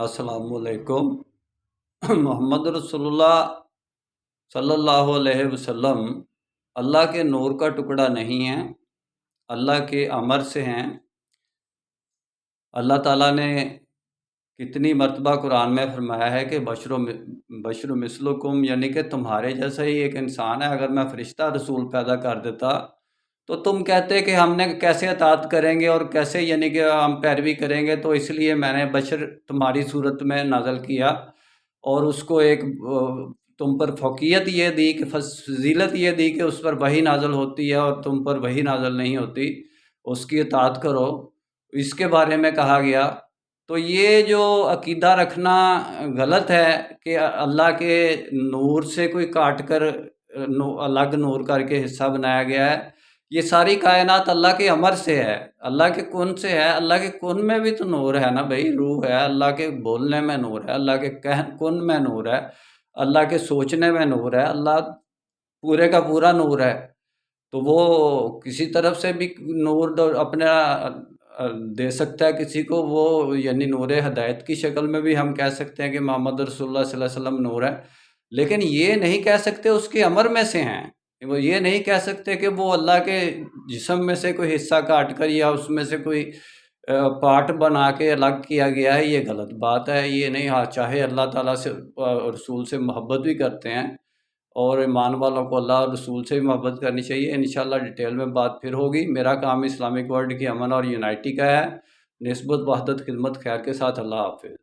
السلام علیکم۔ محمد رسول اللہ صلی اللہ علیہ وسلم اللہ کے نور کا ٹکڑا نہیں ہیں، اللہ کے امر سے ہیں۔ اللہ تعالیٰ نے کتنی مرتبہ قرآن میں فرمایا ہے کہ بشر مثلکم، یعنی کہ تمہارے جیسا ہی ایک انسان ہے۔ اگر میں فرشتہ رسول پیدا کر دیتا تو تم کہتے کہ ہم نے کیسے اطاعت کریں گے اور کیسے یعنی کہ ہم پیروی کریں گے، تو اس لیے میں نے بشر تمہاری صورت میں نازل کیا اور اس کو ایک تم پر فوقیت یہ دی کہ فضیلت یہ دی کہ اس پر وحی نازل ہوتی ہے اور تم پر وحی نازل نہیں ہوتی، اس کی اطاعت کرو، اس کے بارے میں کہا گیا۔ تو یہ جو عقیدہ رکھنا غلط ہے کہ اللہ کے نور سے کوئی کاٹ کر الگ نور کر کے حصہ بنایا گیا ہے، یہ ساری کائنات اللہ کے امر سے ہے، اللہ کے کن سے ہے۔ اللہ کے کن میں بھی تو نور ہے نا بھائی، روح ہے، اللہ کے بولنے میں نور ہے، اللہ کے کن میں نور ہے، اللہ کے سوچنے میں نور ہے، اللہ پورے کا پورا نور ہے۔ تو وہ کسی طرف سے بھی نور اپنا دے سکتا ہے کسی کو، وہ یعنی نور ہدایت کی شکل میں بھی ہم کہہ سکتے ہیں کہ محمد رسول اللہ صلی اللہ علیہ وسلم نور ہے، لیکن یہ نہیں کہہ سکتے اس کے امر میں سے ہیں۔ وہ یہ نہیں کہہ سکتے کہ وہ اللہ کے جسم میں سے کوئی حصہ کاٹ کر یا اس میں سے کوئی پارٹ بنا کے الگ کیا گیا ہے، یہ غلط بات ہے۔ یہ نہیں، چاہے اللہ تعالیٰ سے رسول سے محبت بھی کرتے ہیں اور ایمان والوں کو اللہ اور رسول سے بھی محبت کرنی چاہیے۔ انشاءاللہ ڈیٹیل میں بات پھر ہوگی۔ میرا کام اسلامک ورلڈ کی امن اور یونائٹی کا ہے، نسبت وحدت خدمت خیر کے ساتھ۔ اللہ حافظ۔